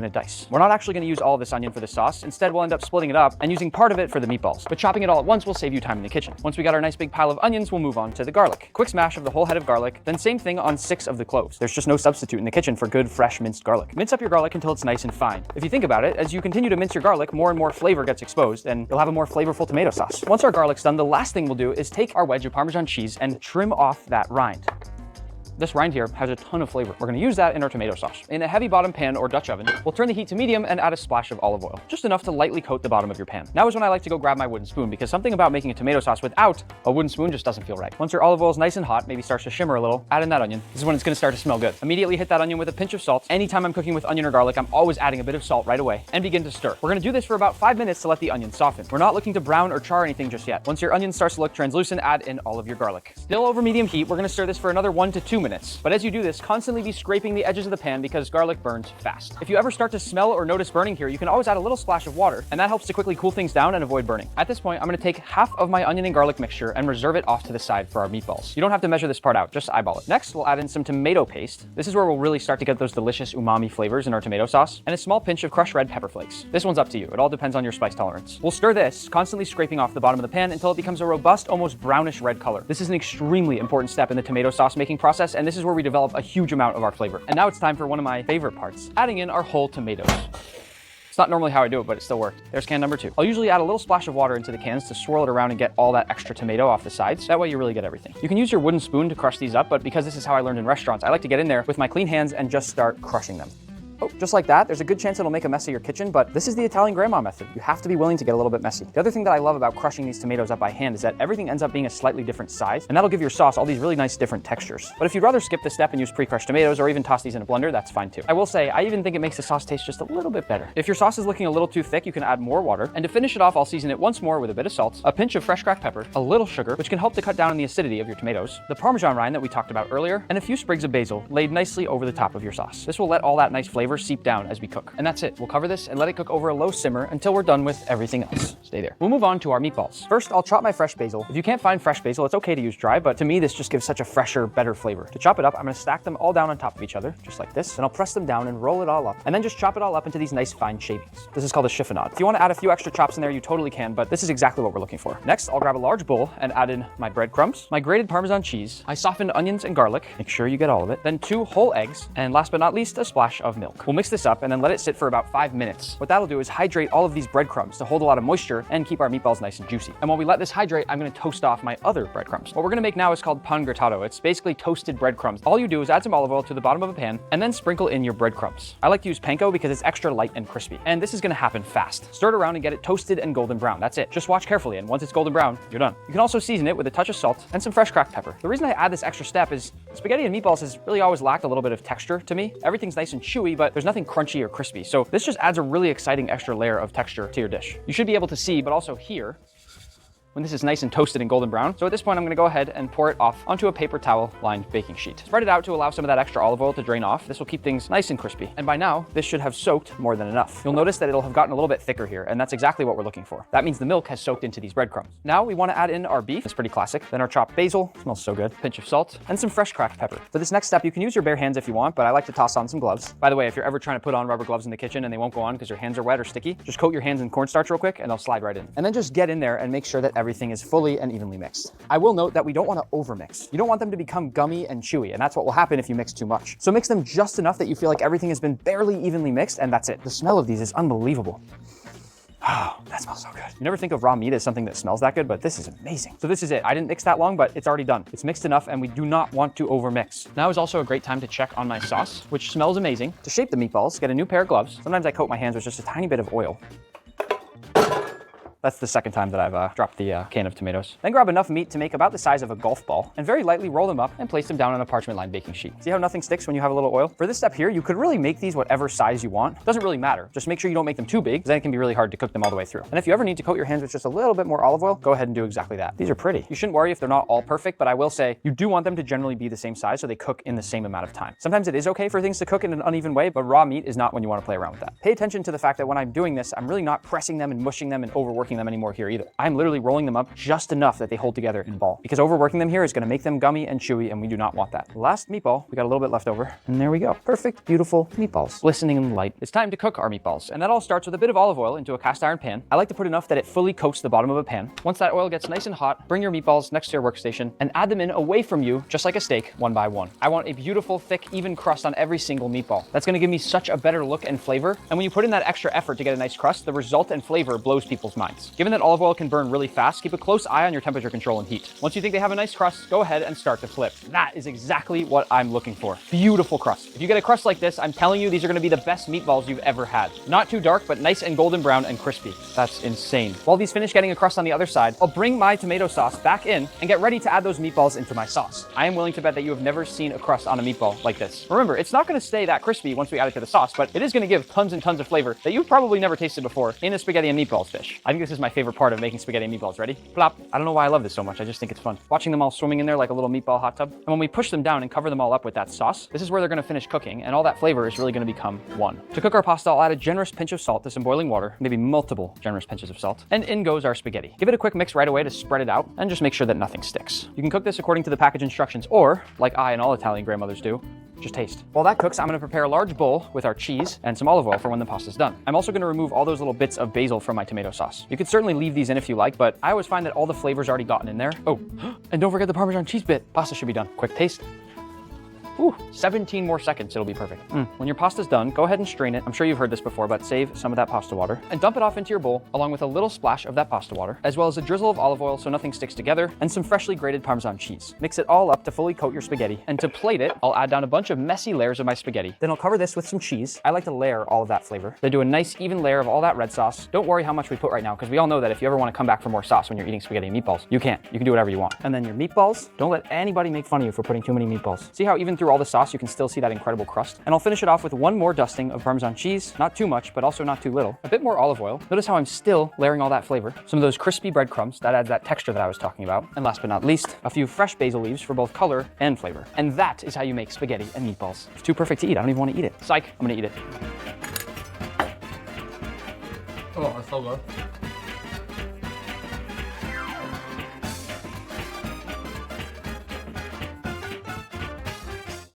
in a dice. We're not actually going to use all of this onion for the sauce. Instead, we'll end up splitting it up and using part of it for the meatballs. But chopping it all at once will save you time in the kitchen. Once we got our nice big pile of onions, we'll move on to the garlic. Quick smash of the whole head of garlic, then same thing on 6 of the cloves. There's just no substitute in the kitchen for good, fresh minced garlic. Mince up your garlic until it's nice and fine. If you think about it, as you continue to mince your garlic, more and more flavor gets exposed, and you'll have a more flavorful tomato sauce. Once our garlic's done, the last thing we'll do is take our wedge of Parmesan cheese and trim off that rind. This rind here has a ton of flavor. We're gonna use that in our tomato sauce. In a heavy bottom pan or Dutch oven, we'll turn the heat to medium and add a splash of olive oil, just enough to lightly coat the bottom of your pan. Now is when I like to go grab my wooden spoon, because something about making a tomato sauce without a wooden spoon just doesn't feel right. Once your olive oil is nice and hot, maybe starts to shimmer a little, add in that onion. This is when it's gonna start to smell good. Immediately hit that onion with a pinch of salt. Anytime I'm cooking with onion or garlic, I'm always adding a bit of salt right away and begin to stir. We're gonna do this for about 5 minutes to let the onion soften. We're not looking to brown or char anything just yet. Once your onion starts to look translucent, add in all of your garlic. Still over medium heat, we're gonna stir this for another 1 to 2 minutes. But as you do this, constantly be scraping the edges of the pan because garlic burns fast. If you ever start to smell or notice burning here, you can always add a little splash of water, and that helps to quickly cool things down and avoid burning. At this point, I'm gonna take half of my onion and garlic mixture and reserve it off to the side for our meatballs. You don't have to measure this part out, just eyeball it. Next, we'll add in some tomato paste. This is where we'll really start to get those delicious umami flavors in our tomato sauce, and a small pinch of crushed red pepper flakes. This one's up to you. It all depends on your spice tolerance. We'll stir this, constantly scraping off the bottom of the pan until it becomes a robust, almost brownish red color. This is an extremely important step in the tomato sauce making process, and this is where we develop a huge amount of our flavor. And now it's time for one of my favorite parts, adding in our whole tomatoes. It's not normally how I do it, but it still worked. There's can number 2. I'll usually add a little splash of water into the cans to swirl it around and get all that extra tomato off the sides. That way you really get everything. You can use your wooden spoon to crush these up, but because this is how I learned in restaurants, I like to get in there with my clean hands and just start crushing them. Oh, just like that. There's a good chance it'll make a mess of your kitchen, but this is the Italian grandma method. You have to be willing to get a little bit messy. The other thing that I love about crushing these tomatoes up by hand is that everything ends up being a slightly different size, and that'll give your sauce all these really nice different textures. But if you'd rather skip this step and use pre-crushed tomatoes or even toss these in a blender, that's fine too. I will say, I even think it makes the sauce taste just a little bit better. If your sauce is looking a little too thick, you can add more water. And to finish it off, I'll season it once more with a bit of salt, a pinch of fresh cracked pepper, a little sugar, which can help to cut down on the acidity of your tomatoes, the Parmesan rind that we talked about earlier, and a few sprigs of basil laid nicely over the top of your sauce. This will let all that nice flavor seep down as we cook. And that's it. We'll cover this and let it cook over a low simmer until we're done with everything else. Stay there. We'll move on to our meatballs. First, I'll chop my fresh basil. If you can't find fresh basil, it's okay to use dry, but to me, this just gives such a fresher, better flavor. To chop it up, I'm gonna stack them all down on top of each other, just like this. Then I'll press them down and roll it all up, and then just chop it all up into these nice fine shavings. This is called a chiffonade. If you wanna add a few extra chops in there, you totally can, but this is exactly what we're looking for. Next, I'll grab a large bowl and add in my breadcrumbs, my grated Parmesan cheese, my softened onions and garlic, make sure you get all of it, then 2 whole eggs, and last but not least, a splash of milk. We'll mix this up and then let it sit for about 5 minutes. What that'll do is hydrate all of these breadcrumbs to hold a lot of moisture and keep our meatballs nice and juicy. And while we let this hydrate, I'm gonna toast off my other breadcrumbs. What we're gonna make now is called pan grattato. It's basically toasted breadcrumbs. All you do is add some olive oil to the bottom of a pan and then sprinkle in your breadcrumbs. I like to use panko because it's extra light and crispy. And this is gonna happen fast. Stir it around and get it toasted and golden brown. That's it. Just watch carefully, and once it's golden brown, you're done. You can also season it with a touch of salt and some fresh cracked pepper. The reason I add this extra step is spaghetti and meatballs has really always lacked a little bit of texture to me. Everything's nice and chewy, but there's nothing crunchy or crispy. So this just adds a really exciting extra layer of texture to your dish. You should be able to see, but also hear, when this is nice and toasted and golden brown. So at this point, I'm gonna go ahead and pour it off onto a paper towel lined baking sheet. Spread it out to allow some of that extra olive oil to drain off. This will keep things nice and crispy. And by now, this should have soaked more than enough. You'll notice that it'll have gotten a little bit thicker here, and that's exactly what we're looking for. That means the milk has soaked into these breadcrumbs. Now we wanna add in our beef. It's pretty classic. Then our chopped basil, smells so good. Pinch of salt, and some fresh cracked pepper. For this next step, you can use your bare hands if you want, but I like to toss on some gloves. By the way, if you're ever trying to put on rubber gloves in the kitchen and they won't go on because your hands are wet or sticky, just coat your hands in cornstarch real quick and they'll slide right in. And then just get in there and make sure that everything is fully and evenly mixed. I will note that we don't want to overmix. You don't want them to become gummy and chewy, and that's what will happen if you mix too much. So mix them just enough that you feel like everything has been barely evenly mixed, and that's it. The smell of these is unbelievable. Oh, that smells so good. You never think of raw meat as something that smells that good, but this is amazing. So this is it. I didn't mix that long, but it's already done. It's mixed enough, and we do not want to overmix. Now is also a great time to check on my sauce, which smells amazing. To shape the meatballs, get a new pair of gloves. Sometimes I coat my hands with just a tiny bit of oil. That's the second time that I've dropped the can of tomatoes. Then grab enough meat to make about the size of a golf ball and very lightly roll them up and place them down on a parchment-lined baking sheet. See how nothing sticks when you have a little oil? For this step here, you could really make these whatever size you want. Doesn't really matter. Just make sure you don't make them too big, because then it can be really hard to cook them all the way through. And if you ever need to coat your hands with just a little bit more olive oil, go ahead and do exactly that. These are pretty. You shouldn't worry if they're not all perfect, but I will say you do want them to generally be the same size so they cook in the same amount of time. Sometimes it is okay for things to cook in an uneven way, but raw meat is not when you want to play around with that. Pay attention to the fact that when I'm doing this, I'm really not pressing them and mushing them and overworking overworking them anymore here either. I'm literally rolling them up just enough that they hold together in a ball, because overworking them here is gonna make them gummy and chewy, and we do not want that. Last meatball, we got a little bit left over, and there we go. Perfect, beautiful meatballs, glistening in the light. It's time to cook our meatballs, and that all starts with a bit of olive oil into a cast iron pan. I like to put enough that it fully coats the bottom of a pan. Once that oil gets nice and hot, bring your meatballs next to your workstation and add them in away from you, just like a steak, one by one. I want a beautiful, thick, even crust on every single meatball. That's gonna give me such a better look and flavor, and when you put in that extra effort to get a nice crust, the result and flavor blows people's minds. Given that olive oil can burn really fast, keep a close eye on your temperature control and heat. Once you think they have a nice crust, go ahead and start to flip. That is exactly what I'm looking for. Beautiful crust. If you get a crust like this, I'm telling you, these are gonna be the best meatballs you've ever had. Not too dark, but nice and golden brown and crispy. That's insane. While these finish getting a crust on the other side, I'll bring my tomato sauce back in and get ready to add those meatballs into my sauce. I am willing to bet that you have never seen a crust on a meatball like this. Remember, it's not gonna stay that crispy once we add it to the sauce, but it is gonna give tons and tons of flavor that you've probably never tasted before in a spaghetti and meatballs dish. I think this is my favorite part of making spaghetti and meatballs. Ready? Plop. I don't know why I love this so much. I just think it's fun. Watching them all swimming in there like a little meatball hot tub. And when we push them down and cover them all up with that sauce, this is where they're gonna finish cooking, and all that flavor is really gonna become one. To cook our pasta, I'll add a generous pinch of salt to some boiling water, maybe multiple generous pinches of salt, and in goes our spaghetti. Give it a quick mix right away to spread it out, and just make sure that nothing sticks. You can cook this according to the package instructions, or, like I and all Italian grandmothers do, just taste. While that cooks, I'm gonna prepare a large bowl with our cheese and some olive oil for when the pasta's done. I'm also gonna remove all those little bits of basil from my tomato sauce. You could certainly leave these in if you like, but I always find that all the flavor's already gotten in there. Oh, and don't forget the Parmesan cheese bit. Pasta should be done. Quick taste. Ooh, 17 more seconds, it'll be perfect. When your pasta's done, go ahead and strain it. I'm sure you've heard this before, but save some of that pasta water and dump it off into your bowl, along with a little splash of that pasta water, as well as a drizzle of olive oil so nothing sticks together, and some freshly grated Parmesan cheese. Mix it all up to fully coat your spaghetti, and to plate it, I'll add down a bunch of messy layers of my spaghetti. Then I'll cover this with some cheese. I like to layer all of that flavor. Then do a nice even layer of all that red sauce. Don't worry how much we put right now, because we all know that if you ever want to come back for more sauce when you're eating spaghetti and meatballs, you can. You can do whatever you want. And then your meatballs, don't let anybody make fun of you for putting too many meatballs. See how even through all the sauce, you can still see that incredible crust? And I'll finish it off with one more dusting of Parmesan cheese, not too much, but also not too little. A bit more olive oil. Notice how I'm still layering all that flavor. Some of those crispy breadcrumbs, that adds that texture that I was talking about. And last but not least, a few fresh basil leaves for both color and flavor. And that is how you make spaghetti and meatballs. It's too perfect to eat. I don't even want to eat it. Psych, I'm gonna eat it. Oh, that's so good.